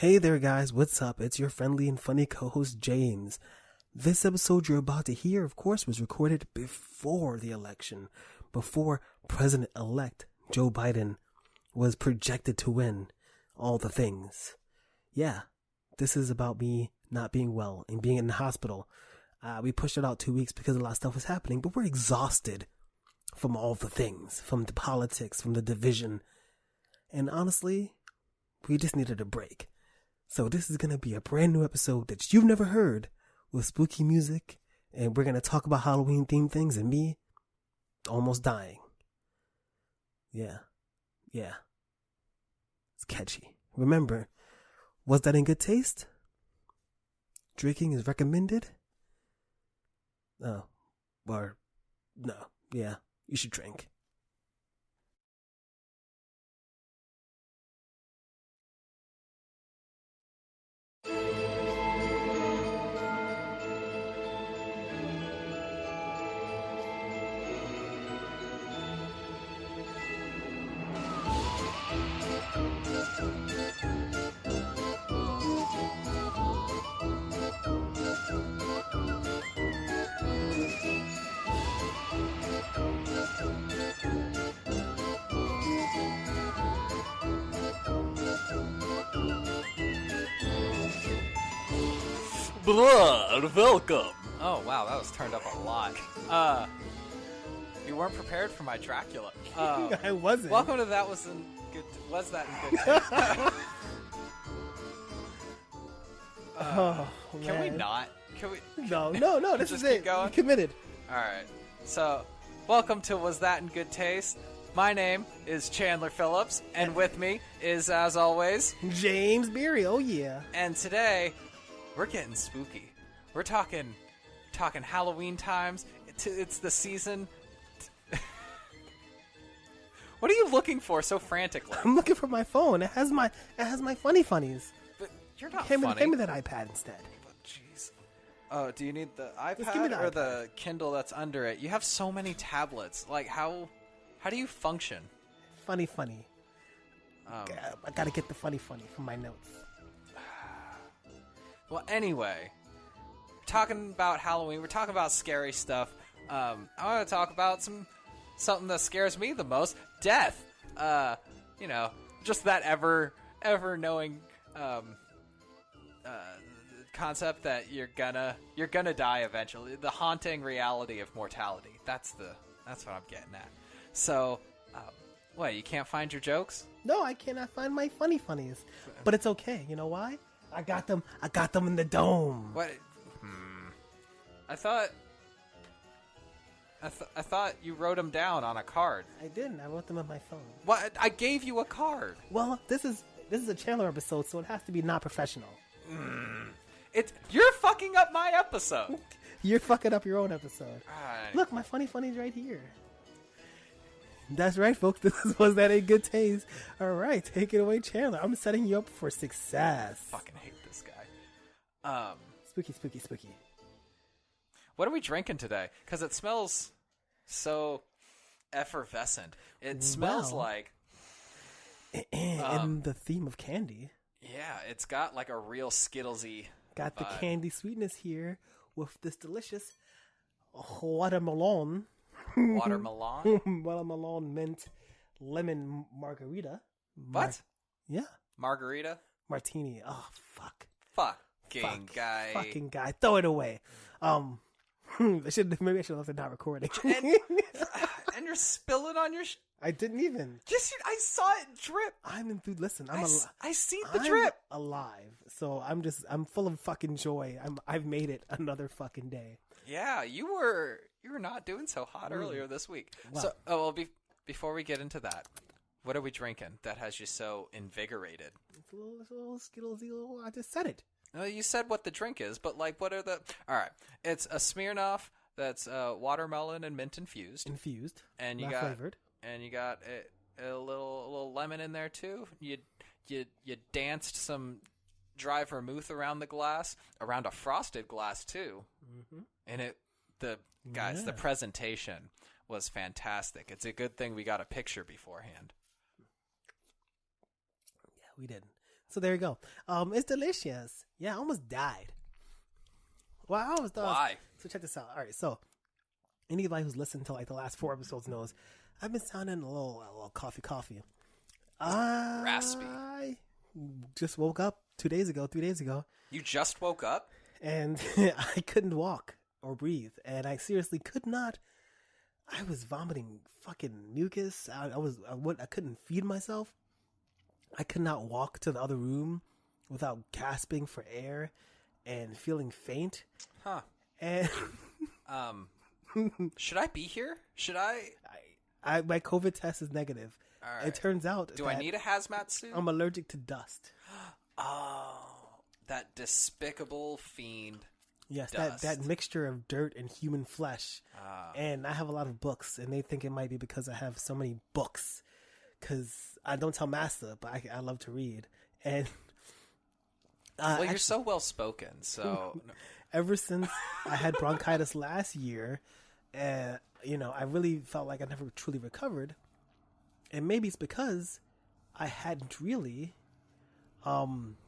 Hey there guys, what's up? It's your friendly and funny co-host James. This episode you're about to hear, of course, was recorded before the election, before President-elect Joe Biden was projected to win all the things. Yeah, this is about me not being well and being in the hospital. We pushed it out 2 weeks because a lot of stuff was happening, but we're exhausted from all the things, from the politics, from the division. And honestly, we just needed a break. So this is going to be a brand new episode that you've never heard with spooky music. And we're going to talk about Halloween themed things and me almost dying. Yeah. It's catchy. Remember, was that in good taste? Drinking is recommended? Oh, or no. Yeah, you should drink. Blood, welcome. Oh wow, that was turned up a lot. You weren't prepared for my Dracula. I wasn't. Welcome to That Was in Good. Was that in Good Taste? Can we not? Can we? No. This Just is keep it. going? I'm committed. All right. So, welcome to Was That in Good Taste? My name is Chandler Phillips, and with me is, as always, James Beery. Oh yeah. And today, we're getting spooky. We're talking Halloween times. It's the season. What are you looking for so frantically? I'm looking for my phone. It has my funny funnies. But you're not Hand funny. me that iPad instead. Jeez. Oh, do you need the Just give me iPad the or iPad. the Kindle that's under it? You have so many tablets. Like, how do you function? Funny. I gotta get the funny from my notes. Well, anyway, talking about Halloween, we're talking about scary stuff. I want to talk about something that scares me the most: death. Just that ever knowing concept that you're gonna die eventually. The haunting reality of mortality. That's what I'm getting at. So, what? You can't find your jokes? No, I cannot find my funnies. But it's okay. You know why? I got them in the dome. What? I thought you wrote them down on a card. I didn't. I wrote them on my phone. What? I gave you a card. Well, this is a Chandler episode, so it has to be not professional. You're fucking up my episode. You're fucking up your own episode. Right. Look, my funny's right here. That's right, folks. This was that a good taste. All right, take it away, Chandler. I'm setting you up for success. Fucking hate this guy. Spooky. What are we drinking today? Because it smells so effervescent. It smells like... in the theme of candy. Yeah, it's got like a real Skittlesy Got the vibe. candy sweetness here with this delicious watermelon. Watermelon? Watermelon mint lemon margarita. What? Yeah. Margarita? Martini. Oh, fuck. Fucking guy. Fucking guy. Throw it away. Maybe I should have left it not recording. And you're spilling on your... I didn't even. Yes, I saw it drip. Listen, I see the I'm drip. alive. So I'm full of fucking joy. I've made it another fucking day. Yeah, you were not doing so hot earlier this week. Well. Before we get into that, what are we drinking that has you so invigorated? It's a little Skittlesy little. I just said it. You said what the drink is, but like, what are the? All right, it's a Smirnoff that's watermelon and mint infused, and you not got flavored, and you got a little lemon in there too. You danced some dry vermouth around a frosted glass too, and the presentation was fantastic. It's a good thing we got a picture beforehand. Yeah, we did. So there you go. It's delicious. Yeah, I almost died. Well, I almost thought. Why? So check this out. All right, so anybody who's listened to like the last 4 episodes knows I've been sounding a little coffee. Raspy. I just woke up 3 days ago, You just woke up? and I couldn't walk or breathe, and I seriously could not. I was vomiting fucking mucus. I couldn't feed myself. I could not walk to the other room without gasping for air and feeling faint. Huh. And should I be here? Should I? my COVID test is negative. All right. It turns out Do I need a hazmat suit? I'm allergic to dust. Oh, that despicable fiend. Yes, dust. that mixture of dirt and human flesh. And I have a lot of books, and they think it might be because I have so many books. Because I don't tell Master, but I love to read. And well, you're so well spoken. So ever since I had bronchitis last year, I really felt like I never truly recovered. And maybe it's because I hadn't really.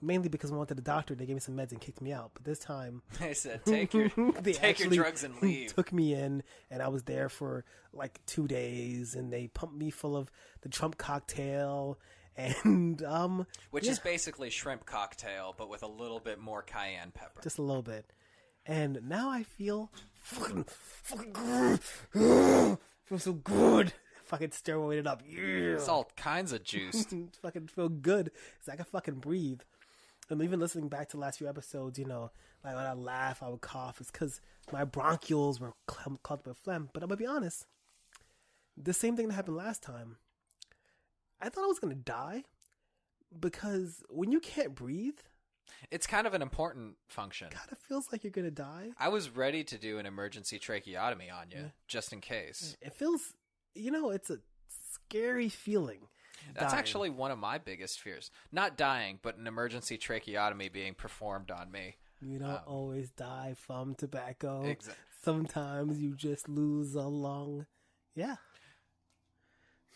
Mainly because when I went to the doctor, they gave me some meds and kicked me out. But this time, they said, take your drugs and leave. Took me in, and I was there for like 2 days, and they pumped me full of the Trump cocktail, and which is basically shrimp cocktail, but with a little bit more cayenne pepper. Just a little bit. And now I feel fucking good. Feel so good. Fucking steroided up. Yeah. It's all kinds of juiced. Fucking feel good. It's like I can fucking breathe. And even listening back to the last few episodes, like when I laugh, I would cough. It's because my bronchioles were clogged up with phlegm. But I'm going to be honest. The same thing that happened last time. I thought I was going to die. Because when you can't breathe, it's kind of an important function. Kind of feels like you're going to die. I was ready to do an emergency tracheotomy on you, just in case. It feels... it's a scary feeling. That's dying. actually one of my biggest fears. Not dying, but an emergency tracheotomy being performed on me. You don't always die from tobacco. Exactly. Sometimes you just lose a lung. Yeah.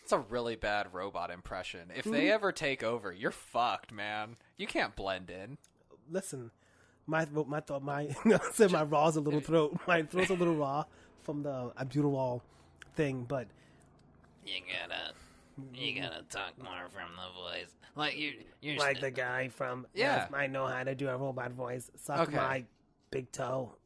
It's a really bad robot impression. If they ever take over, you're fucked, man. You can't blend in. Listen, my raw's a little throat. My throat's a little raw from the albuterol thing, but you gotta talk more from the voice. Like you're like the guy from I know how to do a robot voice. Suck my big toe.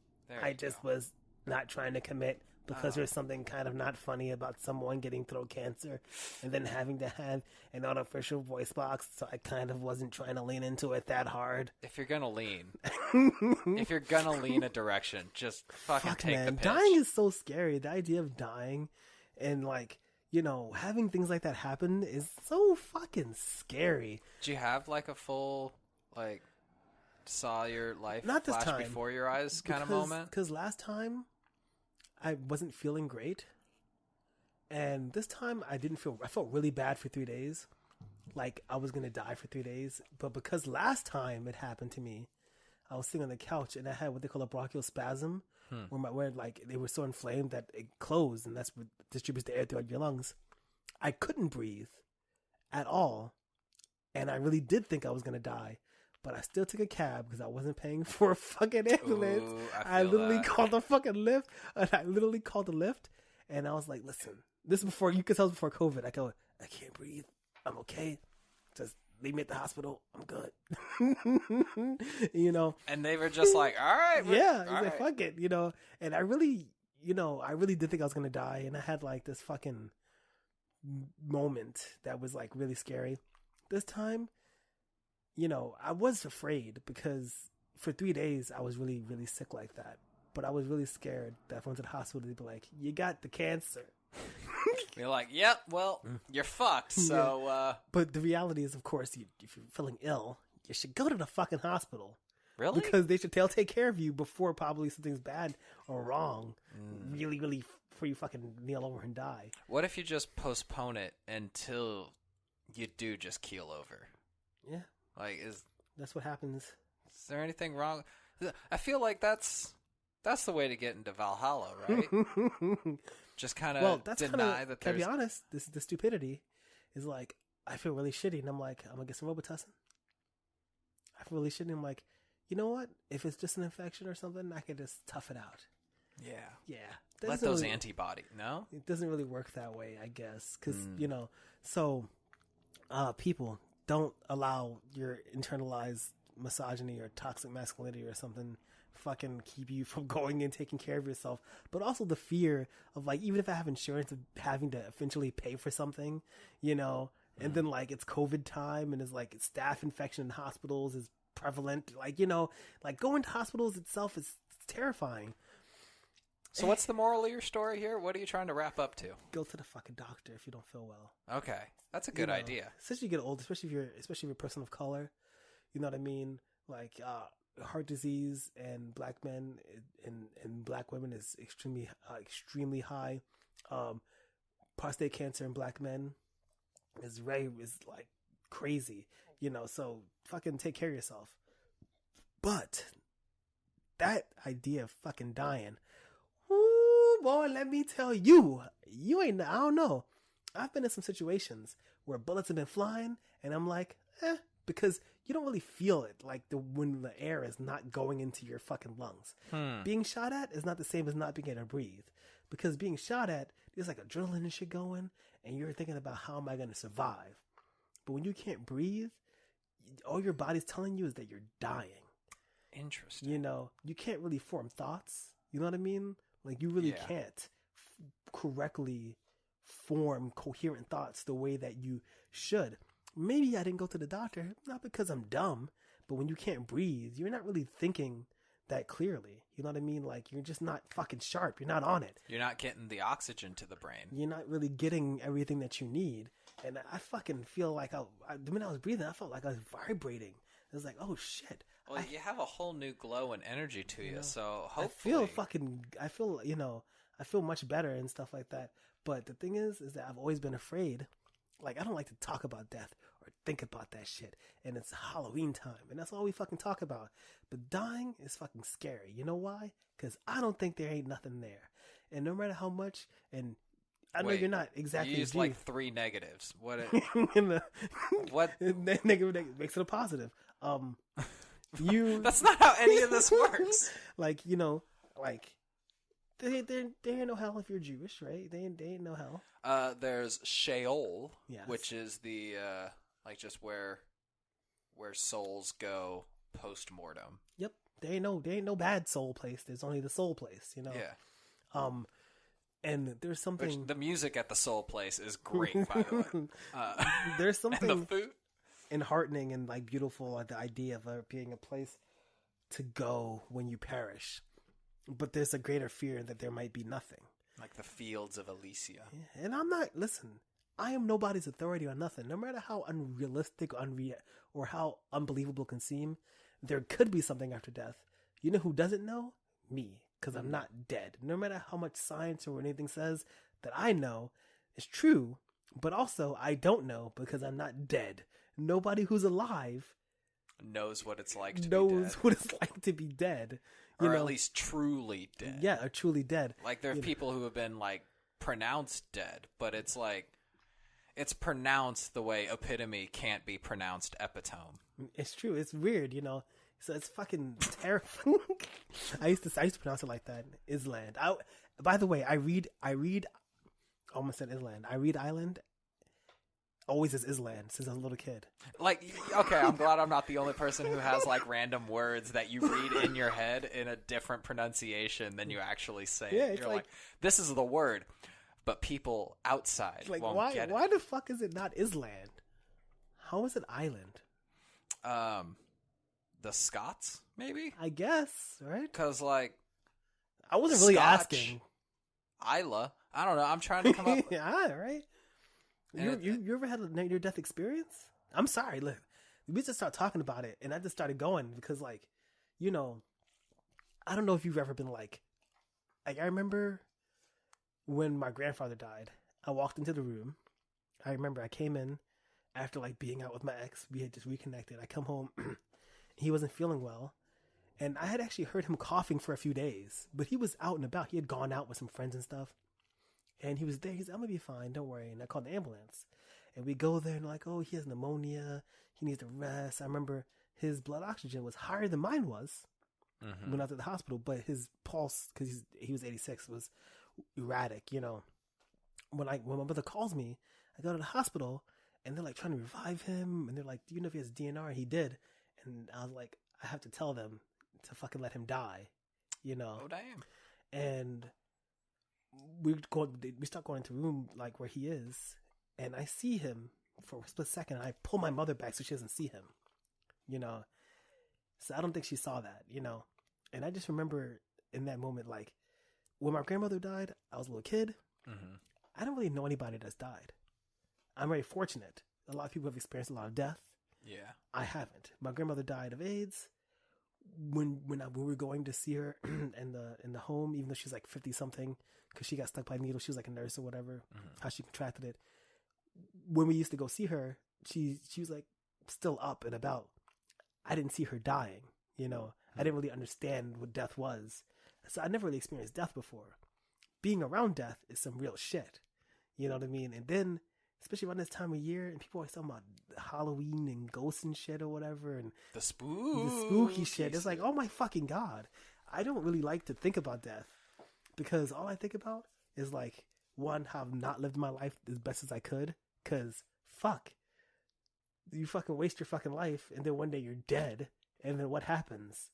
I just was not trying to commit because there's something kind of not funny about someone getting throat cancer and then having to have an artificial voice box. So I kind of wasn't trying to lean into it that hard. If you're gonna lean, a direction, just fucking take the pitch. Dying is so scary. The idea of dying and having things like that happen is so fucking scary. Did you have like a full saw your life not this flash time before your eyes kind of moment? Because last time I wasn't feeling great, and this time I felt really bad for 3 days, like I was gonna die for 3 days. But because last time it happened to me, I was sitting on the couch and I had what they call a bronchial spasm, where they were so inflamed that it closed, and that's what distributes the air throughout your lungs. I couldn't breathe at all, and I really did think I was gonna die. But I still took a cab because I wasn't paying for a fucking ambulance. Ooh, I literally called the fucking lift. And I literally called the lift. And I was like, listen, this is before, you could tell before COVID. I go, I can't breathe. I'm okay. Just leave me at the hospital. I'm good. And they were just like, all right. Yeah. He's like, fuck it. And I really did think I was going to die. And I had like this fucking moment that was like really scary. This time, I was afraid because for 3 days I was really, really sick like that. But I was really scared that if I went to the hospital, they'd be like, you got the cancer. You're like, yep, well, you're fucked. So, But the reality is, of course, if you're feeling ill, you should go to the fucking hospital. Really? Because they'll take care of you before probably something's bad or wrong. Really, really, before you fucking kneel over and die. What if you just postpone it until you do just keel over? Yeah. That's what happens. Is there anything wrong? I feel like that's the way to get into Valhalla, right? Just kind of deny that there's... To be honest, this is the stupidity. Is like, I feel really shitty, and I'm like, I'm going to get some Robitussin. really shouldn't. I'm like, you know what? If it's just an infection or something, I can just tough it out. Yeah. Yeah. Let those antibodies. No? It doesn't really work that way, I guess. Because, so people, don't allow your internalized misogyny or toxic masculinity or something fucking keep you from going and taking care of yourself. But also the fear of, like, even if I have insurance, of having to eventually pay for something, and then, like, it's COVID time and it's like staph infection in hospitals is prevalent. Like, like going to hospitals itself is terrifying. So what's the moral of your story here? What are you trying to wrap up to? Go to the fucking doctor if you don't feel well. Okay. That's a good idea. Especially you get old, especially if you're a person of color. You know what I mean? Like, heart disease in black men and black women is extremely high. Prostate cancer in black men is like crazy, so fucking take care of yourself. But that idea of fucking dying, whoo, boy, let me tell you, I don't know. I've been in some situations where bullets have been flying and I'm like, because you don't really feel it, like when the air is not going into your fucking lungs. Being shot at is not the same as not being able to breathe, because being shot at, there's like adrenaline and shit going, and you're thinking about how am I going to survive. But when you can't breathe, all your body's telling you is that you're dying. Interesting. You can't really form thoughts. You know what I mean? Like, you really can't correctly form coherent thoughts the way that you should. Maybe I didn't go to the doctor, not because I'm dumb, but when you can't breathe, you're not really thinking that clearly. You know what I mean? Like, you're just not fucking sharp. You're not on it. You're not getting the oxygen to the brain. You're not really getting everything that you need. And I fucking feel like when I was breathing, I felt like I was vibrating. It was like, oh shit. Well, you have a whole new glow and energy to you, so hopefully. I feel much better and stuff like that. But the thing is that I've always been afraid. Like, I don't like to talk about death or think about that shit. And it's Halloween time, and that's all we fucking talk about. But dying is fucking scary. You know why? Because I don't think there ain't nothing there. And no matter how much, and I know you're not exactly. You used like 3 negatives. What? What? Negative makes it a positive. That's not how any of this works. Like, there ain't no hell if you're Jewish, right? They ain't no hell. There's Sheol, yes, which is the just where souls go post mortem. Yep. There ain't no bad soul place. There's only the soul place, Yeah. And there's something. Which, the music at the soul place is great, by the way. There's something and the food enheartening and like beautiful, like the idea of being a place to go when you perish. But there's a greater fear that there might be nothing. Like the fields of Elysia. Yeah. And I am nobody's authority on nothing. No matter how unrealistic, or how unbelievable it can seem, there could be something after death. You know who doesn't know? Me. Because I'm not dead. No matter how much science or anything says that I know is true, but also I don't know because I'm not dead. Nobody who's alive knows what it's like to be dead. Or at least truly dead. Yeah, or truly dead. Like, there are people who have been, like, pronounced dead, but it's like, it's pronounced the way epitome can't be pronounced epitome. It's true. It's weird, So it's fucking terrifying. I used to pronounce it like that. Island. By the way, I read. Almost said Island. I read Island. Always as Island since I was a little kid. Like, okay, I'm glad I'm not the only person who has like random words that you read in your head in a different pronunciation than you actually say. Yeah, You're like, this is the word, but people outside won't get it. Why the fuck is it not Island? How is it Island? The Scots, maybe? I guess, right? Because, like, I wasn't really Scotch, asking. Isla. I don't know. I'm trying to come up with... Yeah, right? You ever had a near-death experience? I'm sorry. Look, we just started talking about it, and I just started going because, like, I don't know if you've ever been like I remember when my grandfather died, I walked into the room. I remember I came in after, like, being out with my ex. We had just reconnected. I come home. He wasn't feeling well. And I had actually heard him coughing for a few days. But he was out and about. He had gone out with some friends and stuff. And he was there. He's like, I'm going to be fine. Don't worry. And I called the ambulance. And we go there and like, oh, he has pneumonia. He needs to rest. I remember his blood oxygen was higher than mine was Mm-hmm. when I was at the hospital, but his pulse, because he was 86, was erratic. You know, when my mother calls me, I go to the hospital and they're like trying to revive him, and they're like, "Do you know if he has DNR?" And he did, and I was like, I have to tell them to fucking let him die. You know. Oh damn. And we start going into the room like where he is, and I see him for a split second. And I pull my mother back so she doesn't see him, you know. So I don't think she saw that, you know. And I just remember in that moment, like when my grandmother died, I was a little kid. Mm-hmm. I don't really know anybody that's died. I'm very fortunate. A lot of people have experienced a lot of death. Yeah. I haven't. My grandmother died of AIDS. When we were going to see her in the home, even though she's like 50 something, because she got stuck by a needle, she was like a nurse or whatever, how she contracted it. When we used to go see her, she was like still up and about. I didn't see her dying, you know. I didn't really understand what death was, so I never really experienced death before. Being around death is some real shit, you know what I mean? And then, especially around this time of year, and people always talking about Halloween and ghosts and shit or whatever, and The spooky, spooky shit. It's like, oh my fucking God. I don't really like to think about death, because all I think about is like, one, how I've not lived my life as best as I could, because fuck. You fucking waste your fucking life, and then one day you're dead, and then what happens?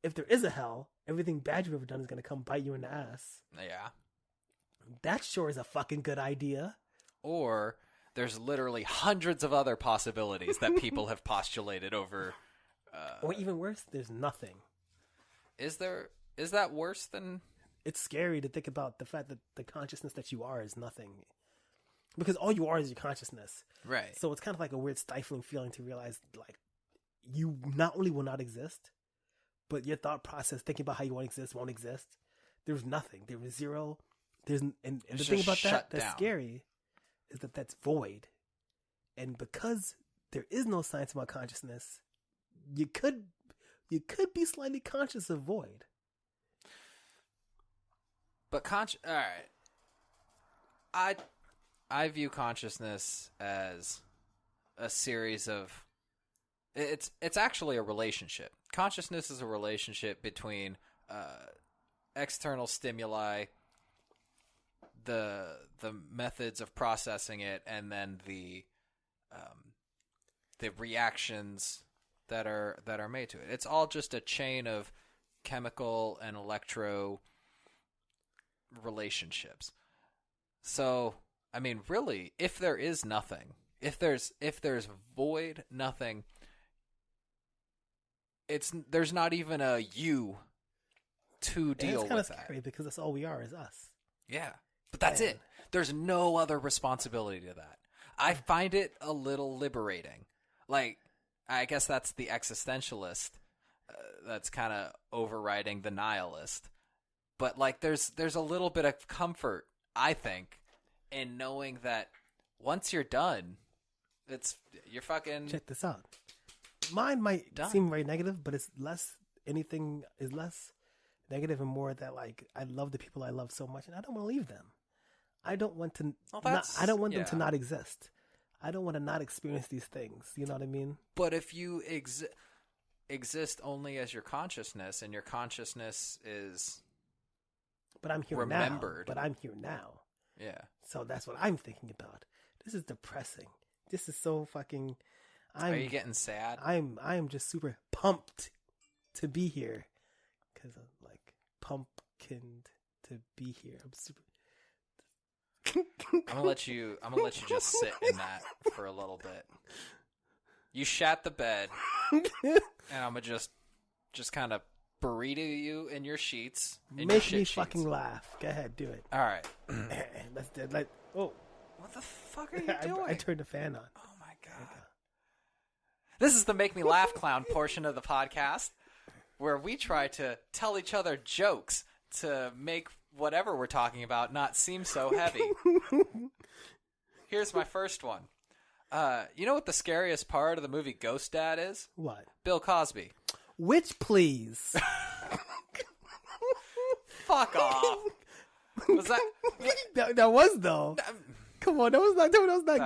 If there is a hell, everything bad you've ever done is going to come bite you in the ass. Yeah. That sure is a fucking good idea. Or there's literally hundreds of other possibilities that people have postulated over. Or even worse, there's nothing. Is that worse than? It's scary to think about the fact that the consciousness that you are is nothing. Because all you are is your consciousness. Right. So it's kind of like a weird stifling feeling to realize, like, you not only will not exist, but your thought process, thinking about how you won't exist. There's nothing. There was zero. And the thing about that's scary is that that's void. And because there is no science about consciousness, you could be slightly conscious of void. But all right. I view consciousness as a series of it's actually a relationship. Consciousness is a relationship between external stimuli, the methods of processing it, and then the reactions that are made to it. It's all just a chain of chemical and electro relationships. So, I mean, really, if there is nothing, if there's void, nothing, there's not even a you to deal with that. It's kind of scary because that's all we are is us. Yeah, but that's it. There's no other responsibility to that. I find it a little liberating. Like, I guess that's the existentialist that's kind of overriding the nihilist. But like, there's a little bit of comfort, I think, in knowing that once you're done, you're fucking. Check this out. Mine might seem very negative, but it's less. Anything is less negative and more that, like, I love the people I love so much, and I don't want to leave them. I don't want to. I don't want them to not exist. I don't want to not experience these things. You know what I mean? But if you exist only as your consciousness, and your consciousness is. But I'm here remembered. Now. But I'm here now. Yeah. So that's what I'm thinking about. This is depressing. This is so fucking. Are you getting sad? I'm just super pumped to be here, because I'm like pumpkin to be here. I'm super. I'm gonna let you just sit in that for a little bit. You shat the bed, and I'm gonna just kind of burrito you in your sheets. Make me fucking laugh. Go ahead, do it. All right. Let's do it. Oh, what the fuck are you doing? I turned the fan on. Oh my god. This is the Make Me Laugh Clown portion of the podcast, where we try to tell each other jokes to make whatever we're talking about not seem so heavy. Here's my first one. You know what the scariest part of the movie Ghost Dad is? What? Bill Cosby. Which, please? Fuck off. Was that? That was, though. Come on, that was not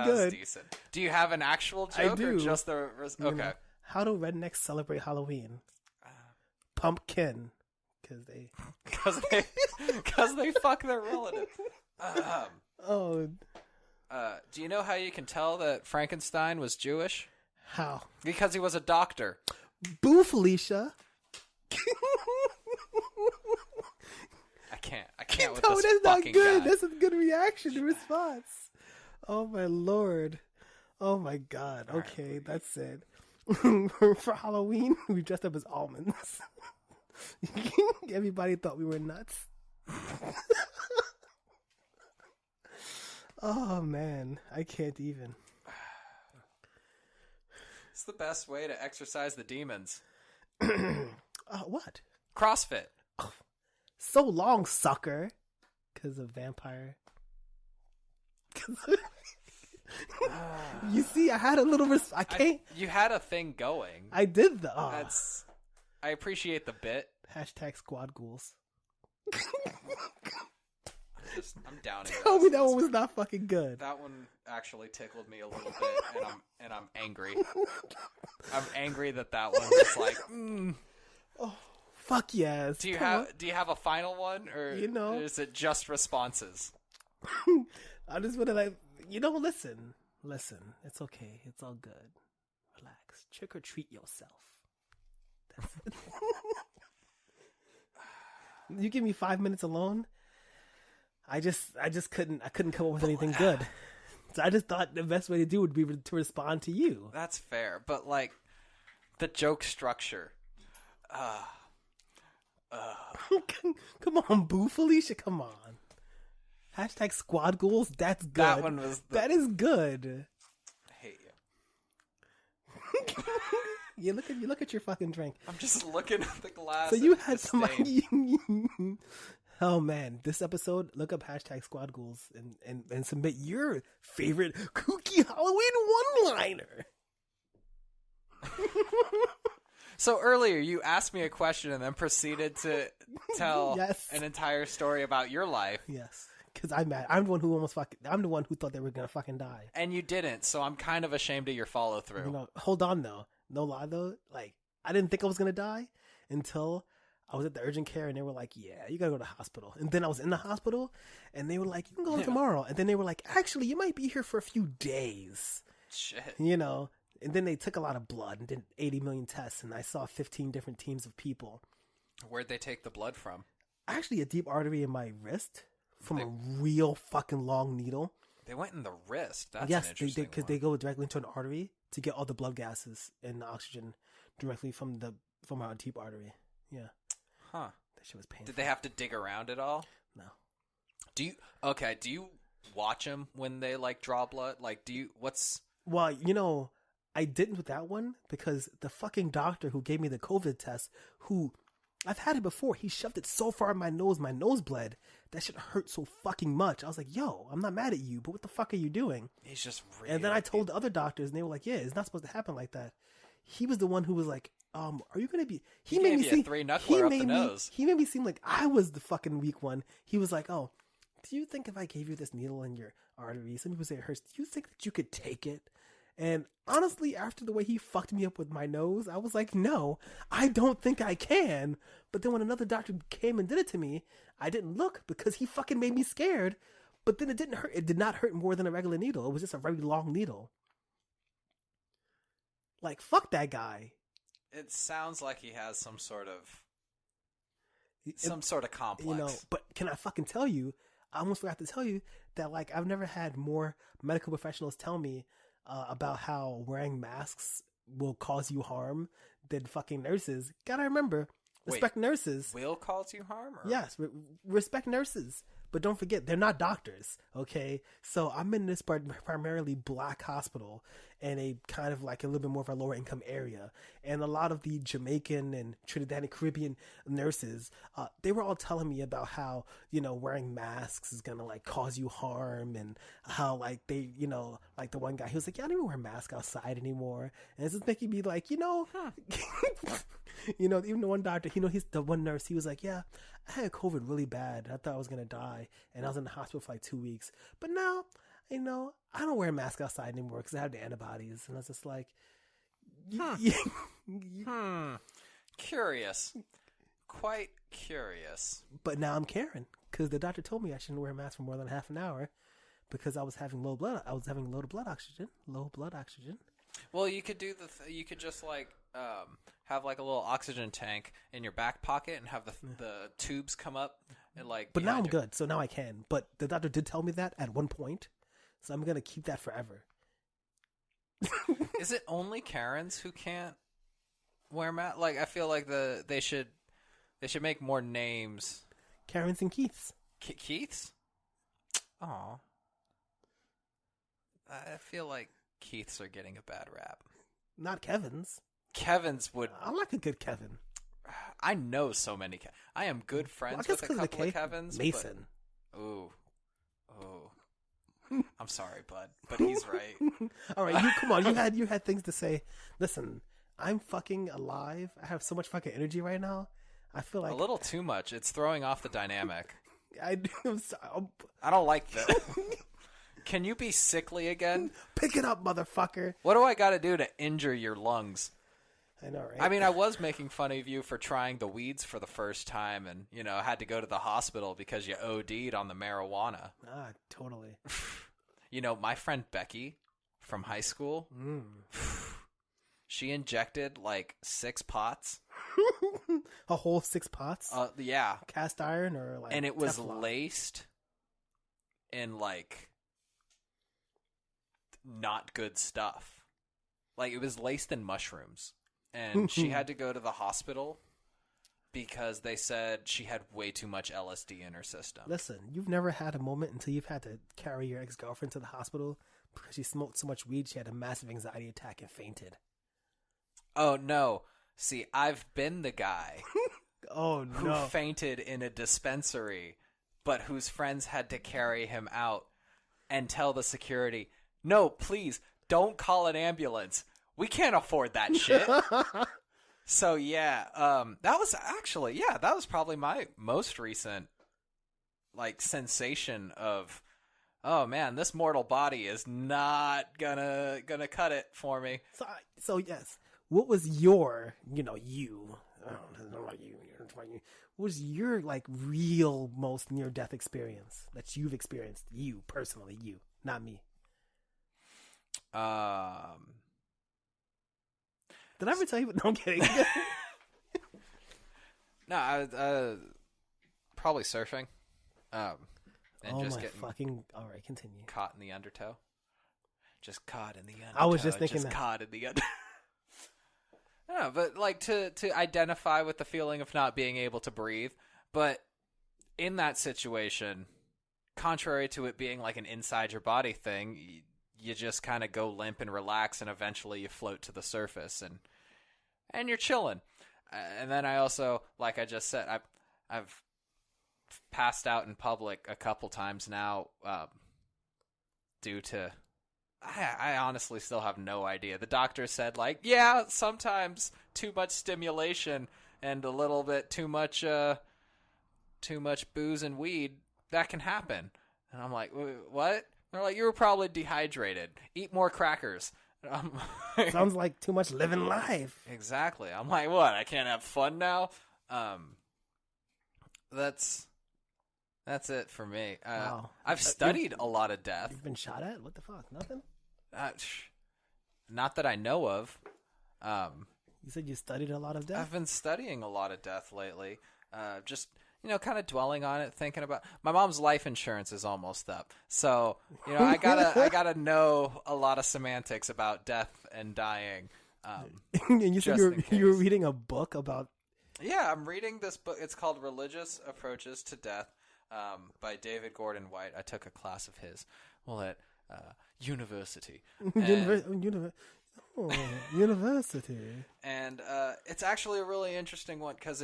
good. Was decent. Do you have an actual joke? I do. Or just the okay? How do rednecks celebrate Halloween? Pumpkin. Because they fuck their relative. Oh. Do you know how you can tell that Frankenstein was Jewish? How? Because he was a doctor. Boo, Felicia. I can't with No, this that's not fucking good. guy. That's a good reaction response. Oh my lord. Oh my god. Okay, that's it. For Halloween, we dressed up as almonds. Everybody thought we were nuts. Oh man, I can't even. It's the best way to exercise the demons. What? CrossFit. So long, sucker. Because of vampire. You see, I had a little. I can't. You had a thing going. I did the. I appreciate the bit. Hashtag squad ghouls. I'm downing. Tell me that one was not fucking good. That one actually tickled me a little bit, and I'm angry. I'm angry that one was like. Oh, fuck yes. Do you have a final one, or is it just responses? I just want to listen. It's okay. It's all good. Relax. Trick or treat yourself. That's it. You give me 5 minutes alone. I couldn't come up with anything good. So I just thought the best way to do would be to respond to you. That's fair, but like the joke structure. Come on, Boo Felicia. Come on. Hashtag squad goals. That's good. That one was. That is good. I hate you. You look at your fucking drink. I'm just looking at the glass. So you had some. Oh man, this episode, look up hashtag squad goals and submit your favorite kooky Halloween one-liner. So earlier you asked me a question and then proceeded to tell an entire story about your life. Yes, because I'm mad. I'm the one who I'm the one who thought they were gonna fucking die. And you didn't, so I'm kind of ashamed of your follow through. Hold on though. No lie though. Like I didn't think I was gonna die until I was at the urgent care and they were like, yeah, you gotta go to the hospital. And then I was in the hospital and they were like, you can go tomorrow. And then they were like, actually, you might be here for a few days. Shit. And then they took a lot of blood and did 80 million tests. And I saw 15 different teams of people. Where'd they take the blood from? Actually, a deep artery in my wrist from a real fucking long needle. They went in the wrist. That's an interesting because they go directly into an artery to get all the blood gases and the oxygen directly from our deep artery. Yeah. Huh. That shit was painful. Did they have to dig around at all? No. Do you watch them when they like draw blood? Like, Well, I didn't with that one because the fucking doctor who gave me the COVID test, who I've had it before, he shoved it so far in my nose bled. That shit hurt so fucking much. I was like, yo, I'm not mad at you, but what the fuck are you doing? He's just really... And then I told the other doctors and they were like, yeah, it's not supposed to happen like that. He was the one who was like, are you going to be... He made me seem... three knuckler up the nose. He made me seem like I was the fucking weak one. He was like, oh, do you think if I gave you this needle in your artery, some people say it hurts, do you think that you could take it? And honestly, after the way he fucked me up with my nose, I was like, no, I don't think I can. But then when another doctor came and did it to me, I didn't look because he fucking made me scared. But then it didn't hurt. It did not hurt more than a regular needle. It was just a very long needle. Like, fuck that guy. It sounds like he has some sort of complex. But can I fucking tell you, I almost forgot to tell you that, like, I've never had more medical professionals tell me about how wearing masks will cause you harm than fucking nurses. Gotta remember, respect nurses. Will cause you harm? Or? Yes, respect nurses. But don't forget, they're not doctors, okay? So I'm in this primarily black hospital in a kind of like a little bit more of a lower income area. And a lot of the Jamaican and Trinidad and Caribbean nurses, they were all telling me about how, wearing masks is going to like cause you harm, and how like they, like the one guy, he was like, yeah, I don't even wear a mask outside anymore. And it's just making me like, even the one doctor, he's the one nurse, he was like, yeah, I had COVID really bad. I thought I was going to die. And I was in the hospital for like 2 weeks. But now, I don't wear a mask outside anymore because I have the antibodies. And I was just like, Curious. Quite curious. But now I'm caring because the doctor told me I shouldn't wear a mask for more than half an hour because I was having low blood blood oxygen. Well, you could do you could just like have like a little oxygen tank in your back pocket and have the tubes come up and like. But now I'm good, so now I can. But the doctor did tell me that at one point, so I'm gonna keep that forever. Is it only Karens who can't wear masks? Like, I feel like they should make more names. Karens and Keiths. Keiths? Aw. I feel like Keiths are getting a bad rap. Not Kevin's. Kevin's would. I like a good Kevin. I know so many. I am good friends with a couple of Kevins. Mason. But, ooh. I'm sorry, bud, but he's right. All right, come on. You had things to say. Listen, I'm fucking alive. I have so much fucking energy right now. I feel like a little too much. It's throwing off the dynamic. I don't like that. Can you be sickly again? Pick it up, motherfucker. What do I got to do to injure your lungs? I know, right? I mean, I was making fun of you for trying the weeds for the first time and, had to go to the hospital because you OD'd on the marijuana. Ah, totally. My friend Becky from high school, she injected like 6 pots. A whole 6 pots? Yeah. Cast iron or like and it was Teflon? Laced in like not good stuff. Like it was laced in mushrooms. And she had to go to the hospital because they said she had way too much LSD in her system. Listen, you've never had a moment until you've had to carry your ex-girlfriend to the hospital because she smoked so much weed she had a massive anxiety attack and fainted. Oh, no. See, I've been the guy who fainted in a dispensary, but whose friends had to carry him out and tell the security, no, please, don't call an ambulance. We can't afford that shit. So, yeah, that was probably my most recent, like, sensation of, oh, man, this mortal body is not gonna cut it for me. So yes, what was your, I don't know about you, what was your, like, real most near-death experience that you've experienced? You, personally, you, not me. Did I ever tell you? No, I'm kidding. No, I probably surfing. And just getting all right, continue. Caught in the undertow. Just caught in the undertow. I was just thinking that. Caught in the undertow. No, but like to identify with the feeling of not being able to breathe. But in that situation, contrary to it being like an inside your body thing, you just kind of go limp and relax, and eventually you float to the surface, and you're chilling. And then I also, like I just said, I've passed out in public a couple times now due to, I honestly still have no idea. The doctor said, like, yeah, sometimes too much stimulation and a little bit too much booze and weed, that can happen. And I'm like, what? They're like, you were probably dehydrated. Eat more crackers. Sounds like too much living life. Exactly. I'm like, what? I can't have fun now? That's it for me. Wow. I've studied a lot of death. You've been shot at? What the fuck? Nothing? Not that I know of. You said you studied a lot of death? I've been studying a lot of death lately. Just kind of dwelling on it, thinking about my mom's life insurance is almost up. So, I gotta know a lot of semantics about death and dying. And you said you were reading a book about. Yeah, I'm reading this book. It's called Religious Approaches to Death by David Gordon White. I took a class of his at university. University. And it's actually a really interesting one because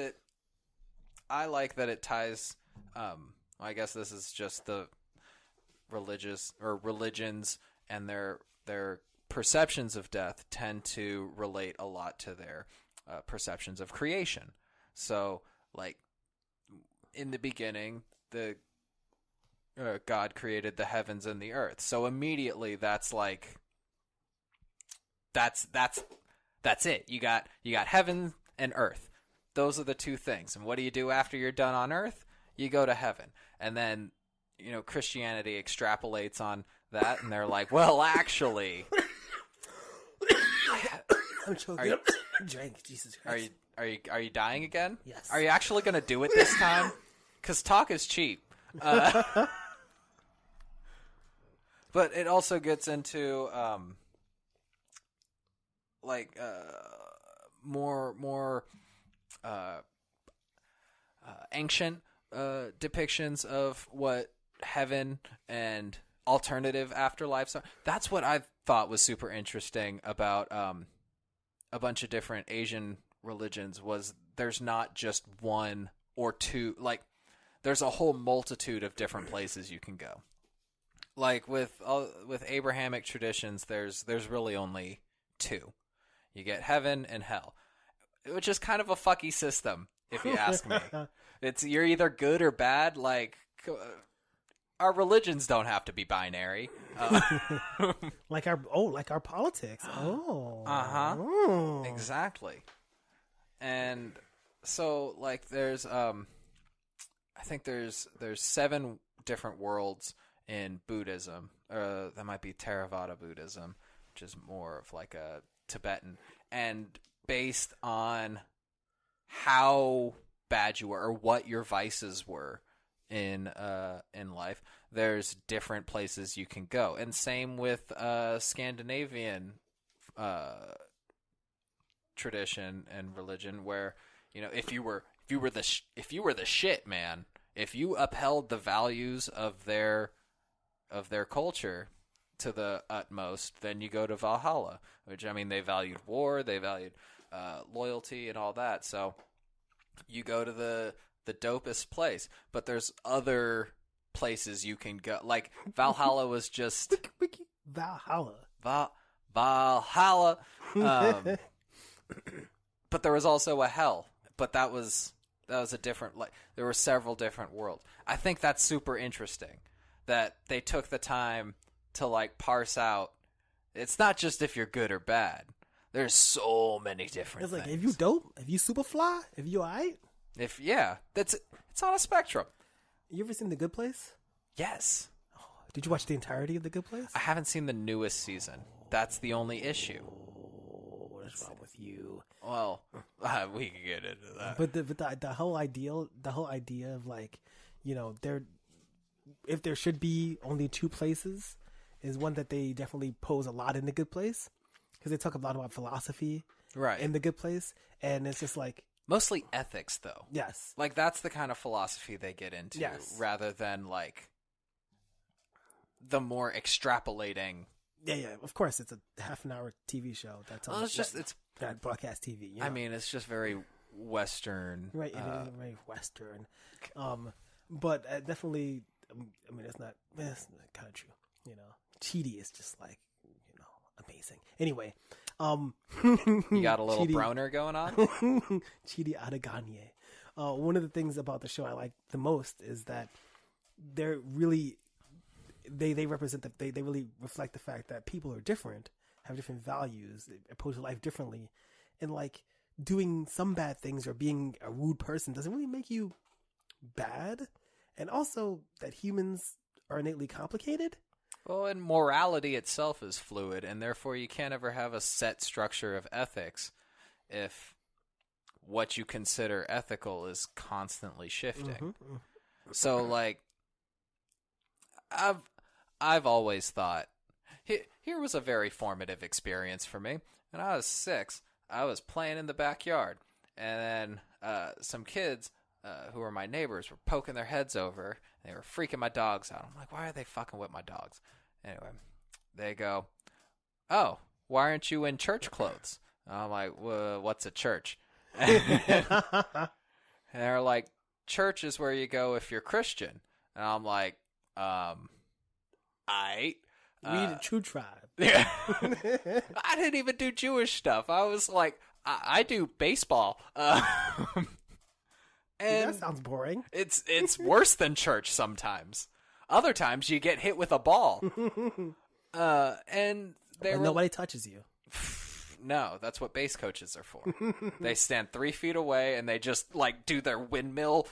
I like that it ties, I guess this is just the religions and their perceptions of death tend to relate a lot to their perceptions of creation. So, like, in the beginning, God created the heavens and the earth. So immediately that's That's it. You got heaven and earth. Those are the two things. And what do you do after you're done on earth? You go to heaven. And then, Christianity extrapolates on that, and they're like, well, actually, I'm choking. Drink, Jesus Christ. Are you dying again? Yes. Are you actually going to do it this time? Because talk is cheap. But it also gets into more ancient depictions of what heaven and alternative afterlives are. That's what I thought was super interesting about a bunch of different Asian religions, was there's not just one or two, like there's a whole multitude of different places you can go. Like with Abrahamic traditions, there's really only two. You get heaven and hell, which is kind of a fucky system, if you ask me. You're either good or bad. Like, our religions don't have to be binary. Like our politics. Oh. Uh-huh. Exactly. And so, like, there's I think there's 7 different worlds in Buddhism. That might be Theravada Buddhism, which is more of like a Tibetan, and based on how bad you were or what your vices were in life, there's different places you can go. And same with Scandinavian tradition and religion, where if you were the shit, man, if you upheld the values of their culture to the utmost, then you go to Valhalla, which, I mean, they valued war, they valued loyalty and all that. So you go to the dopest place, but there's other places you can go. Like Valhalla was just Valhalla. Valhalla. But there was also a hell, but that was a different, like, there were several different worlds. I think that's super interesting that they took the time to, like, parse out. It's not just if you're good or bad. There's so many different It's like, things. if you dope, if you super fly, if you alright. It's on a spectrum. You ever seen The Good Place? Yes. Did you watch the entirety of The Good Place? I haven't seen the newest season. That's the only issue. What is wrong with you? Well, we can get into that. But the whole idea of, like, if there should be only 2 places, is one that they definitely pose a lot in The Good Place, because they talk a lot about philosophy, right, in The Good Place, and it's just like, mostly ethics, though. Yes, like that's the kind of philosophy they get into, yes, rather than like the more extrapolating. Yeah. Of course, it's a half-an-hour TV show. That's all. It's broadcast TV. I mean, it's just very Western, right? It is very Western, but definitely. I mean, it's kind of true. Chidi is just like, amazing. Anyway, you got a little Browner going on. Chidi Adeganye. One of the things about the show I like the most is that they're really they represent that they really reflect the fact that people are different, have different values, they approach life differently, and like doing some bad things or being a rude person doesn't really make you bad. And also that humans are innately complicated. Well, and morality itself is fluid, and therefore you can't ever have a set structure of ethics if what you consider ethical is constantly shifting. Mm-hmm. So, like, I've always thought, here was a very formative experience for me. When I was 6, I was playing in the backyard, and then some kids who were my neighbors were poking their heads over. They were freaking my dogs out. I'm like, why are they fucking with my dogs? Anyway, they go, oh, why aren't you in church clothes? And I'm like, what's a church? And they're like, church is where you go if you're Christian. And I'm like, we need a true tribe. Yeah. I didn't even do Jewish stuff. I was like, I do baseball. And that sounds boring. It's worse than church sometimes. Other times you get hit with a ball. And nobody touches you. No, that's what base coaches are for. They stand 3 feet away and they just like do their windmill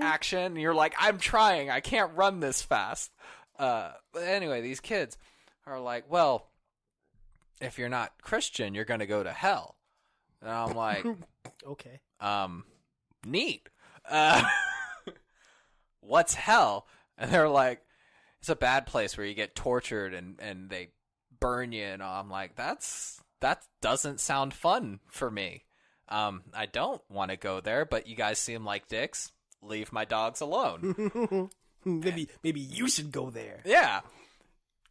action. And you're like, I'm trying. I can't run this fast. But anyway, these kids are like, well, if you're not Christian, you're going to go to hell. And I'm like, okay. Neat. What's hell? And they're like, it's a bad place where you get tortured and they burn you. And I'm like, that doesn't sound fun for me. I don't want to go there, but you guys seem like dicks. Leave my dogs alone. Maybe you should go there. Yeah.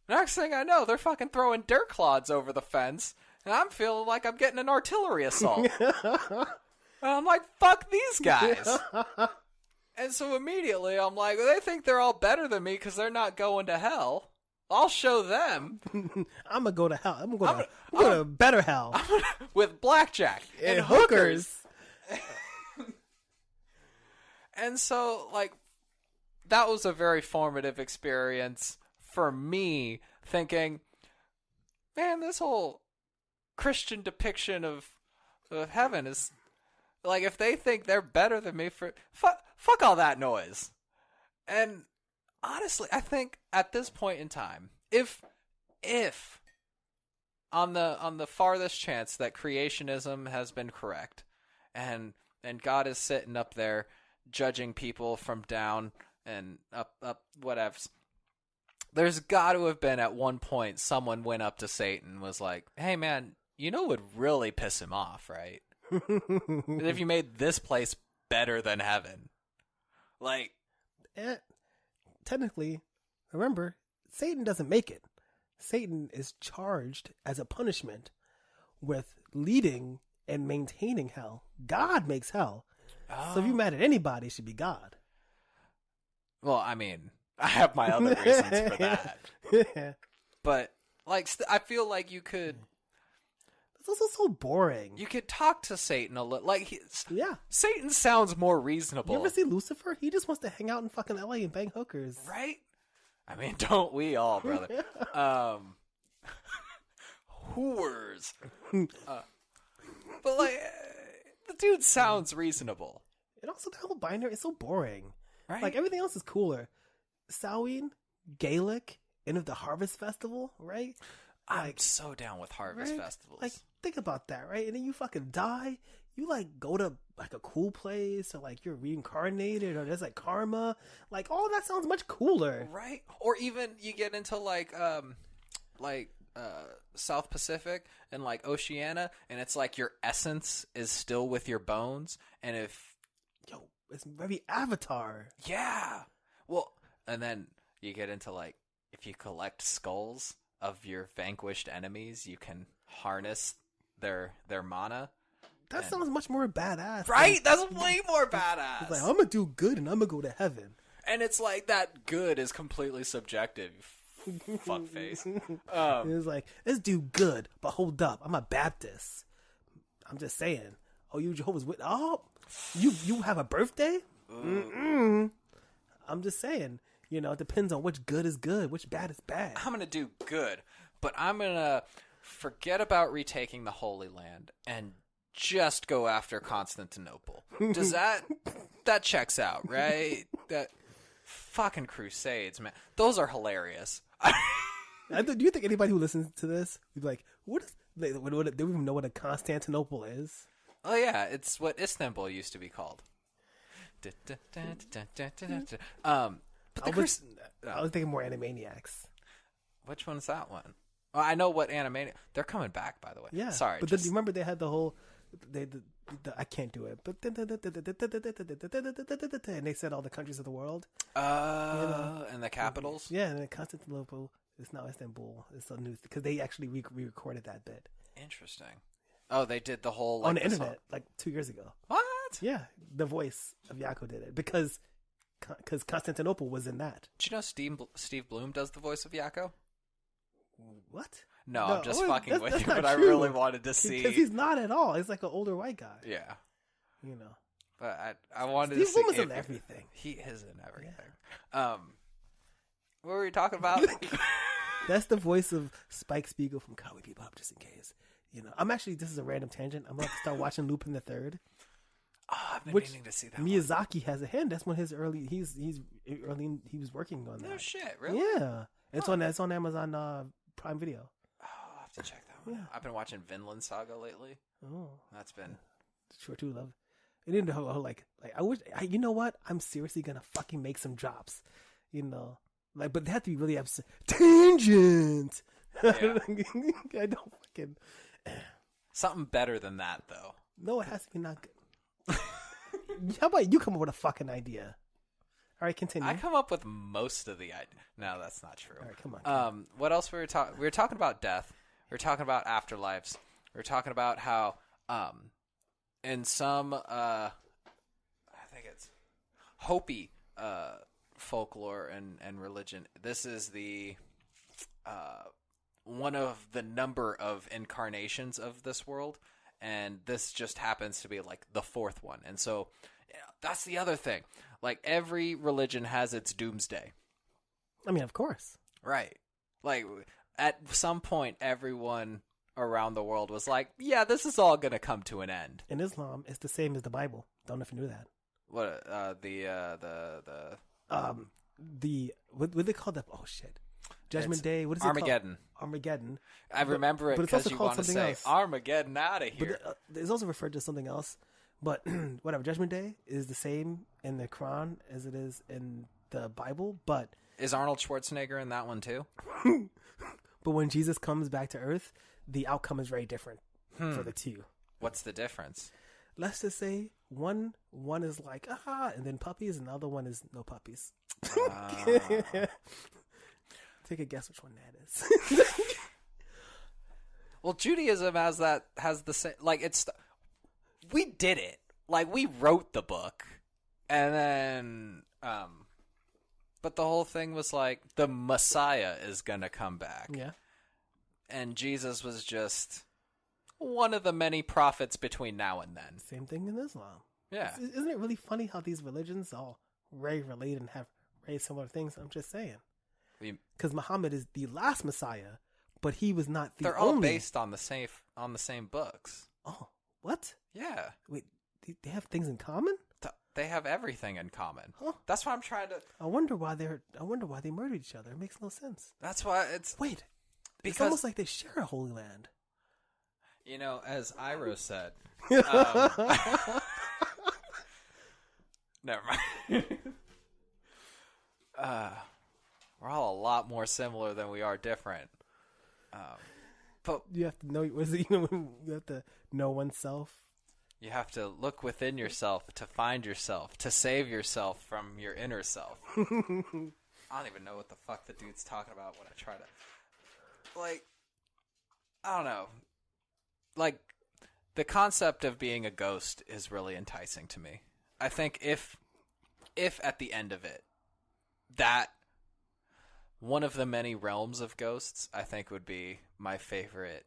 Next thing I know, they're fucking throwing dirt clods over the fence, and I'm feeling like I'm getting an artillery assault. And I'm like, fuck these guys. And so immediately I'm like, well, they think they're all better than me because they're not going to hell. I'll show them. I'm gonna go to hell. I'm gonna go to better hell. With blackjack and hookers. And so, like, that was a very formative experience for me, thinking, man, this whole Christian depiction of heaven is, like, if they think they're better than me, fuck all that noise. And honestly, I think at this point in time, if on the farthest chance that creationism has been correct, and God is sitting up there judging people from down and up whatevs, there's got to have been at one point someone went up to Satan and was like, hey man, you know what would really piss him off, right? If you made this place better than heaven. Like, technically, remember, Satan doesn't make it. Satan is charged as a punishment with leading and maintaining hell. God makes hell. So if you're mad at anybody, it should be God. Well, I mean, I have my other reasons for that. But, like, I feel like you could... It's also so boring. You could talk to Satan a little. Like, yeah. Satan sounds more reasonable. You ever see Lucifer? He just wants to hang out in fucking LA and bang hookers. Right? I mean, don't we all, brother? Whores. But, like, the dude sounds reasonable. And also, the whole binary is so boring. Right? Like, everything else is cooler. Samhain, Gaelic, end of the Harvest Festival, right? I'm so down with harvest festivals. Like, think about that, right? And then you fucking die. You, like, go to, like, a cool place, or, like, you're reincarnated, or there's, like, karma. Like, all of that sounds much cooler. Right? Or even you get into, like, South Pacific and, like, Oceania, and it's like your essence is still with your bones, and if... Yo, it's very Avatar. Yeah! Well, and then you get into, like, if you collect skulls of your vanquished enemies, you can harness their mana. That sounds much more badass. Right? That's way more badass. It's like, I'm gonna do good and I'm gonna go to heaven. And it's like, that good is completely subjective. Fuckface. It's like, let's do good, but hold up, I'm a Baptist. I'm just saying. Oh, you Jehovah's Witness? Oh, you have a birthday? I'm just saying. You know, it depends on which good is good, which bad is bad. I'm going to do good, but I'm going to forget about retaking the Holy Land and just go after Constantinople. Does that checks out, right? That fucking Crusades, man. Those are hilarious. Do you think anybody who listens to this would be like, they don't even know what a Constantinople is? Oh, yeah. It's what Istanbul used to be called. I was thinking more Animaniacs. Which one's that one? Well, I know what Animaniacs... They're coming back, by the way. Yeah. Sorry. But then you remember they had the whole... I can't do it. But and they said all the countries of the world. And the capitals? Yeah, and then Constantinople is now Istanbul. It's so new because they actually re-recorded that bit. Interesting. Oh, they did the whole... Like, on the internet, like 2 years ago. What? Yeah, the voice of Yakko did it because Constantinople was in that. Did you know Steve Bloom does the voice of Yakko? What? No, I'm just fucking with you, but true. I really wanted to see. Because he's not at all. He's like an older white guy. Yeah. You know. But I wanted Steve to see. Bloom is in everything. He is in everything. Yeah. What were we talking about? That's the voice of Spike Spiegel from Cowboy Bebop, just in case. I'm actually, this is a random tangent. I'm about to start watching Lupin the Third. Oh, I've been Which meaning to see that one. Miyazaki has a hand. That's when he was working on that. No shit, really? Yeah. It's on Amazon Prime Video. Oh, I'll have to check that one out. I've been watching Vinland Saga lately. Oh. That's been... Sure too, love. And then I wish, you know what? I'm seriously gonna fucking make some drops. But they have to be really absurd. Tangent! Yeah. I don't fucking... Something better than that, though. No, it has to be not good. How about you come up with a fucking idea? All right, continue. I come up with most of the idea. No, that's not true. All right, come on. What else were we talking? We were talking about death. We were talking about afterlives. We were talking about how, in some, I think it's Hopi folklore and religion, this is the one of the number of incarnations of this world, and this just happens to be like the fourth one. And so that's the other thing. Like, every religion has its doomsday. I mean, of course. Right. Like, at some point, everyone around the world was like, yeah, this is all going to come to an end. In Islam, it's the same as the Bible. Don't know if you knew that. What, what they call that? Oh, shit. Judgment Day. What is it Armageddon. called? Armageddon. I remember it because you want to say, else. Armageddon out of here. But it's also referred to something else. But whatever, Judgment Day is the same in the Quran as it is in the Bible. But is Arnold Schwarzenegger in that one too? But when Jesus comes back to Earth, the outcome is very different for the two. What's the difference? Let's just say one is like, and then puppies, and the other one is no puppies. Take a guess which one that is. Well, Judaism has the same, like, we did it. Like, we wrote the book, and then, but the whole thing was like, the Messiah is gonna come back. Yeah. And Jesus was just one of the many prophets between now and then. Same thing in Islam. Yeah. Isn't it really funny how these religions all very relate and have very similar things? I'm just saying. Because Muhammad is the last Messiah, but he was not the only. They're all based on the same books. Oh, what? Yeah. Wait, they have things in common? They have everything in common. Huh. That's why I'm trying to. I wonder why they murdered each other. It makes no sense. That's why it's. Wait, because it's almost like they share a holy land. As Iro said. Never mind. We're all a lot more similar than we are different. But you have to know. You have to know oneself. You have to look within yourself to find yourself, to save yourself from your inner self. I don't even know what the fuck the dude's talking about when I try to... Like, I don't know. Like, the concept of being a ghost is really enticing to me. I think if at the end of it, that one of the many realms of ghosts, I think would be my favorite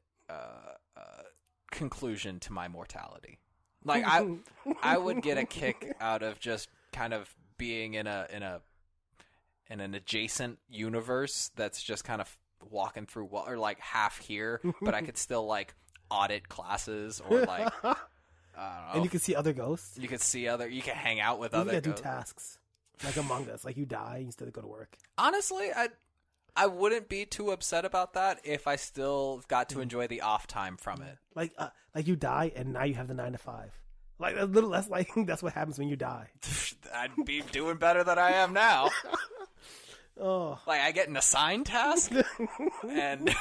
conclusion to my mortality. Like, I would get a kick out of just kind of being in an adjacent universe that's just kind of walking through, or like half here, but I could still like audit classes, or like I don't know. And you can see other ghosts. You can hang out with You other can do ghosts. tasks like Among Us. Like, you die, you still go to work. Honestly, I wouldn't be too upset about that if I still got to enjoy the off time from it. Like you die and now you have the 9 to 5. Like, that's what happens when you die. I'd be doing better than I am now. Oh, Like, I get an assigned task, and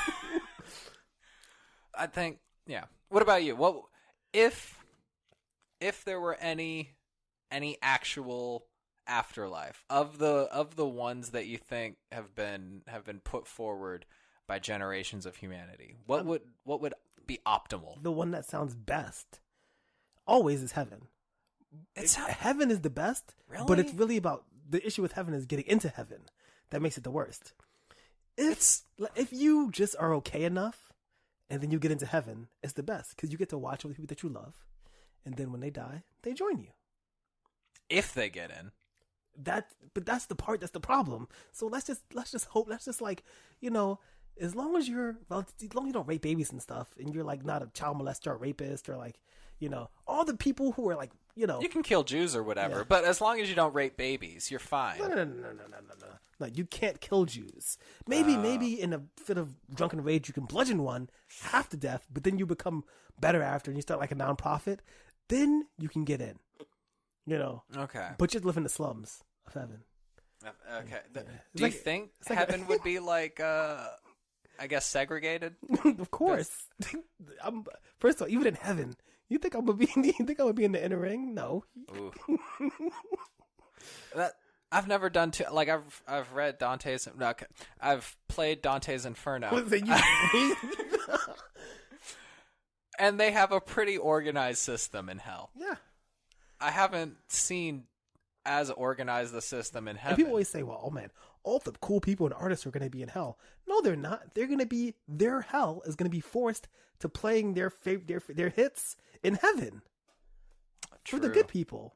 I think, yeah. What about you? What if there were any actual afterlife of the ones that you think have been put forward by generations of humanity? What would be optimal? the one that sounds best always is heaven. Heaven is the best, Really? but it's really about the issue with heaven is getting into heaven. That makes it the worst. If you just are okay enough, and then you get into heaven, it's the best because you get to watch with people that you love, and then when they die, they join you. If they get in. But that's the part that's the problem. So let's just hope. Let's just, like, as long as you don't rape babies and stuff, and you're like not a child molester or rapist or like, all the people who are like, You can kill Jews or whatever, but as long as you don't rape babies, you're fine. No. No, you can't kill Jews. Maybe in a fit of drunken rage, you can bludgeon one half to death, but then you become better after and you start like a nonprofit. Then you can get in, Okay. But you live in the slums of heaven. Okay. Yeah. Do you think heaven would be like, I guess, segregated? Of course. First of all, even in heaven, you think I'm gonna be in the inner ring? No. Ooh. I've never done I've read Dante's. No, okay. I've played Dante's Inferno. And they have a pretty organized system in hell. Yeah. I haven't seen as organized the system in heaven. And people always say, well, oh man, all the cool people and artists are going to be in hell. No, they're not. They're going to be, their hell is going to be forced to playing their hits in heaven. True. For the good people.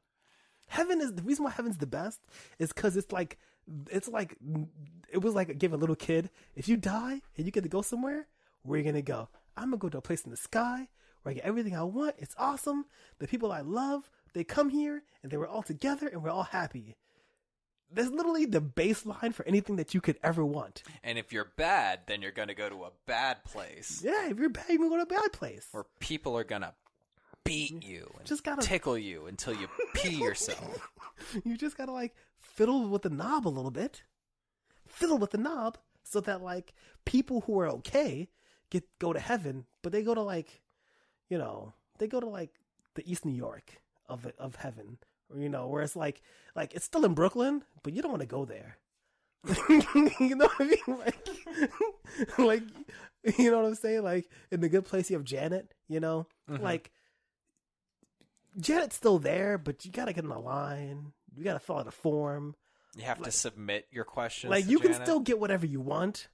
The reason why heaven's the best is because it was like give a little kid, if you die and you get to go somewhere, where are you going to go? I'm going to go to a place in the sky where I get everything I want. It's awesome. The people I love, they come here and they were all together and we're all happy. That's literally the baseline for anything that you could ever want. And if you're bad, then you're going to go to a bad place. Yeah, if you're bad, you're going to go to a bad place. Where people are going to beat you and just gotta tickle you until you pee yourself. You just got to like fiddle with the knob a little bit. Fiddle with the knob so that like people who are okay go to heaven, but they go to like, they go to like the East New York of heaven, or where it's like it's still in Brooklyn, but you don't want to go there. You know what I mean? Like, you know what I'm saying? Like in The Good Place, you have Janet. Mm-hmm. Like Janet's still there, but you gotta get in the line. You gotta fill out a form. You have to submit your questions. Like to you Janet. can still get whatever you want,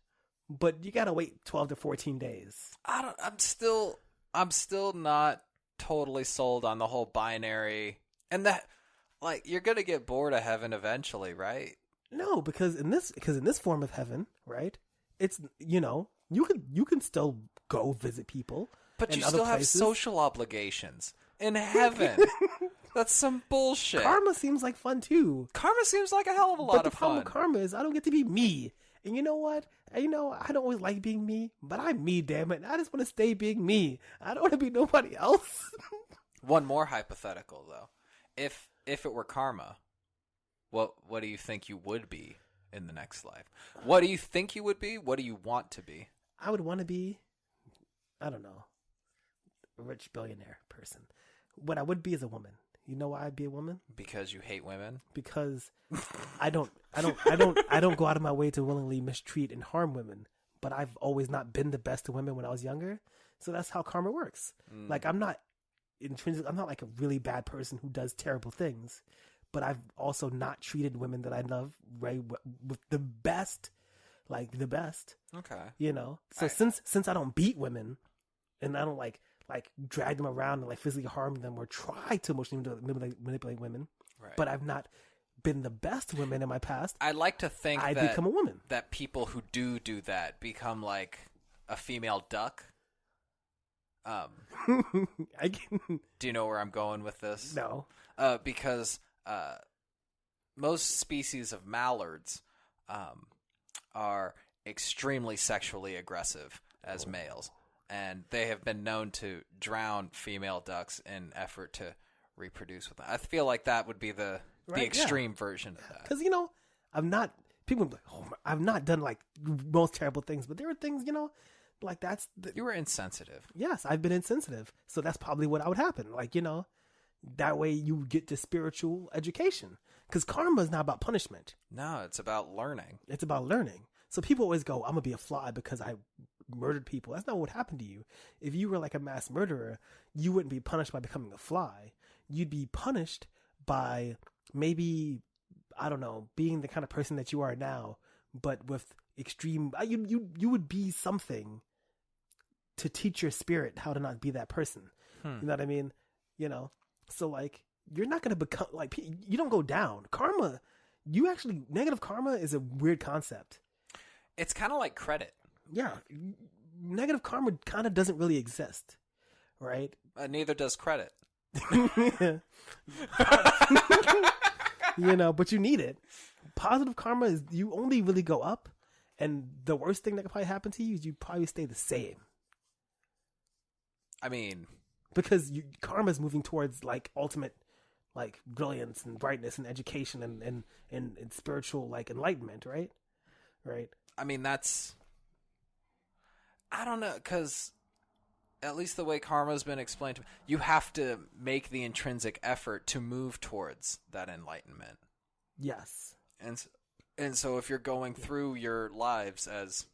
but you gotta wait 12 to 14 days. I'm still not totally sold on the whole binary, and that like you're gonna get bored of heaven eventually, right? No, because in this form of heaven, right? It's you can still go visit people, but you other still places. have social obligations in heaven. That's some bullshit. Karma seems like fun too. Karma seems like a hell of a lot of fun. But the problem with karma is I don't get to be me. And you know what? I don't always like being me, but I'm me, damn it. I just want to stay being me. I don't want to be nobody else. One more hypothetical though. If it were karma, what do you think you would be in the next life? What do you think you would be? What do you want to be? I would want to be, I don't know, a rich billionaire person. What I would be is a woman. You know why I'd be a woman? Because you hate women? Because I don't go out of my way to willingly mistreat and harm women. But I've always not been the best to women when I was younger. So that's how karma works. Like I'm not like a really bad person who does terrible things. But I've also not treated women that I love with the best, like the best. Okay. So since I don't beat women and I don't like drag them around and like physically harm them or try to emotionally manipulate women, right. But I've not been the best women in my past. I like to think I'd become a woman. That people who do that become like a female duck. Do you know where I'm going with this? No. Because most species of mallards are extremely sexually aggressive as males. And they have been known to drown female ducks in effort to reproduce with them. I feel like that would be the extreme version of that. Because, I've not done like most terrible things, but there are things, like that's... You were insensitive. Yes, I've been insensitive. So that's probably what would happen. Like, that way you get the spiritual education. Because karma is not about punishment. No, it's about learning. It's about learning. So people always go, I'm going to be a fly because I murdered people. That's not what happened to you. If you were like a mass murderer, you wouldn't be punished by becoming a fly. You'd be punished by maybe, I don't know, being the kind of person that you are now, but with extreme, you would be something to teach your spirit how to not be that person. You know what I mean? So like, you're not going to become like, you don't go down. Karma, negative karma is a weird concept. It's kind of like credit. Yeah. Negative karma kind of doesn't really exist, right? Neither does credit. But you need it. Positive karma is you only really go up, and the worst thing that could probably happen to you is you probably stay the same. I mean, because karma is moving towards like ultimate, like brilliance and brightness and education and spiritual like enlightenment, right? Right. I mean, I don't know, because at least the way karma's been explained to me, you have to make the intrinsic effort to move towards that enlightenment. Yes. And so if you're going through your lives as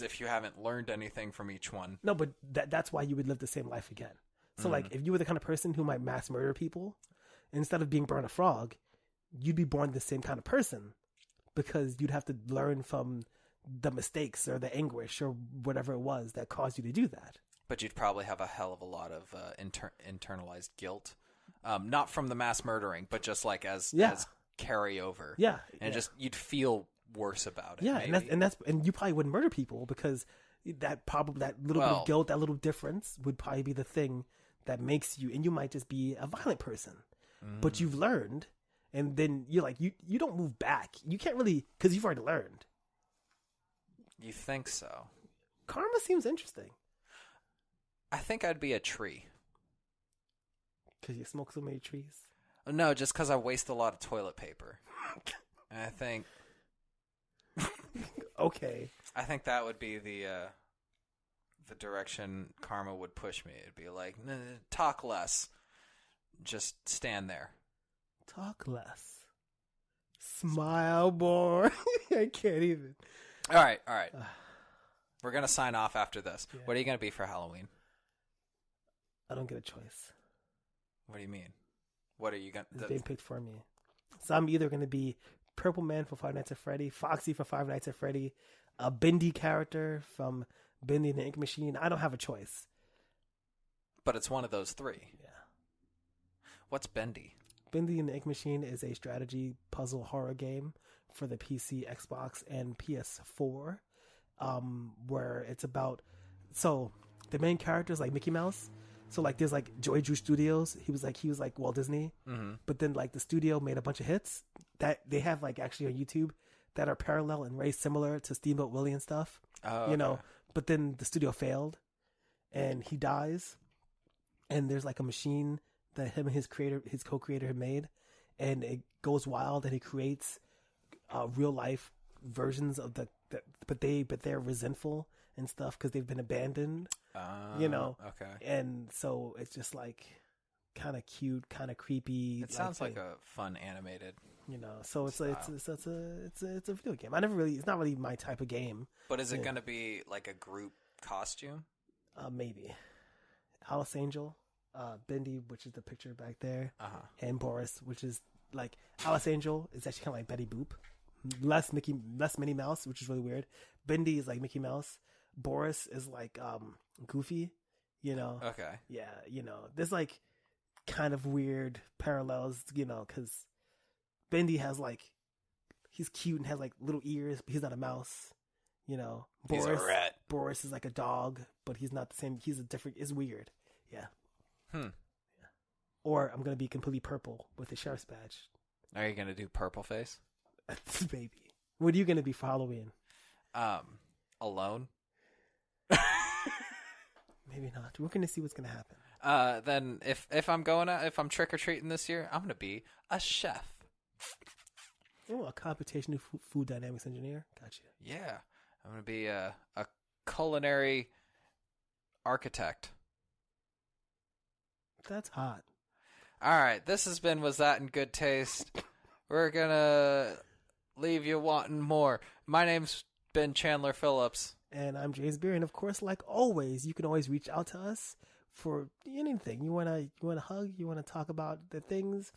if you haven't learned anything from each one. No, but that's why you would live the same life again. So like if you were the kind of person who might mass murder people, instead of being born a frog, you'd be born the same kind of person, because you'd have to learn from the mistakes or the anguish or whatever it was that caused you to do that. But you'd probably have a hell of a lot of internalized guilt, not from the mass murdering, but just like as carryover. Yeah, and just you'd feel worse about it. Yeah, maybe. and you probably wouldn't murder people, because that little bit of guilt, that little difference would probably be the thing that makes you, and you might just be a violent person, but you've learned, and then you're like you don't move back. You can't really, because you've already learned. You think so? Karma seems interesting. I think I'd be a tree. Because you smoke so many trees? No, just because I waste a lot of toilet paper. And I think... Okay. I think that would be the direction karma would push me. It'd be like, talk less. Just stand there. Talk less. Smile more. I can't even. All right. We're going to sign off after this. Yeah. What are you going to be for Halloween? I don't get a choice. What do you mean? What are you going to... It's being picked for me. So I'm either going to be Purple Man for Five Nights at Freddy, Foxy for Five Nights at Freddy, a Bendy character from Bendy and the Ink Machine. I don't have a choice. But it's one of those three. Yeah. What's Bendy? Bendy and the Ink Machine is a strategy puzzle horror game for the PC, Xbox, and PS4, where it's about... So the main character is like Mickey Mouse. So like there's like Joy Drew Studios. He was like Walt Disney. Mm-hmm. But then like the studio made a bunch of hits that they have like actually on YouTube that are parallel and very similar to Steamboat Willie and stuff. Oh, you know. But then the studio failed, and he dies. And there's like a machine that him and his co-creator had made, and it goes wild, and he creates real life versions of but they're resentful and stuff because they've been abandoned. You know. Okay. And so it's just like kind of cute, kind of creepy. It sounds like a fun animated. You know, so it's a video game. It's not really my type of game. But is it going to be like a group costume? Maybe. Alice Angel, Bendy, which is the picture back there, and Boris, which is like Alice Angel is actually kind of like Betty Boop, less Minnie Mouse, which is really weird. Bendy is like Mickey Mouse. Boris is like Goofy, you know. Okay. Yeah, you know, there's like kind of weird parallels, you know, because Bendy has like, he's cute and has like little ears, but he's not a mouse, you know. He's a rat. Boris is like a dog, but he's not the same. He's a different. It's weird. Yeah. Yeah. Or I'm gonna be completely purple with a sheriff's badge. Are you gonna do purple face? Maybe. What are you gonna be for Halloween? Alone. Maybe not. We're gonna see what's gonna happen. Then if I'm trick or treating this year, I'm gonna be a chef. Oh, a computational food dynamics engineer. Gotcha. Yeah, I'm gonna be a culinary architect. That's hot. All right, this has been Was That in Good Taste. We're gonna leave you wanting more. My name's Ben Chandler Phillips. And I'm James Beer, and of course, like always, you can always reach out to us for anything. You wanna hug, you wanna talk about the things,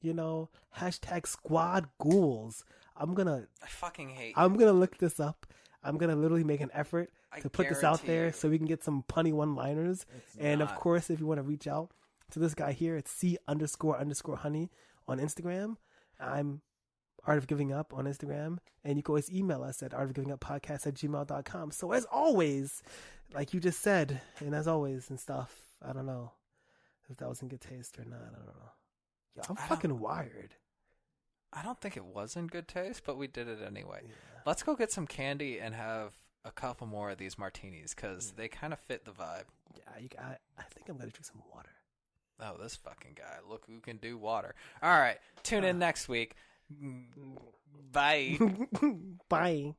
you know, #squad ghouls. I fucking hate I'm gonna look this up. I'm gonna literally make an effort to put this out there so we can get some punny one-liners. And of course, if you want to reach out to this guy here, it's C___honey on Instagram. I'm Art of Giving Up on Instagram. And you can always email us at artofgivinguppodcast@gmail.com. So as always, like you just said, and as always and stuff, I don't know if that was in good taste or not. I don't know. Yo, I'm fucking wired. I don't think it was in good taste, but we did it anyway. Yeah. Let's go get some candy and have a couple more of these martinis because they kind of fit the vibe. Yeah, I think I'm going to drink some water. Oh, this fucking guy. Look who can do water. All right. Tune in next week. Bye. Bye.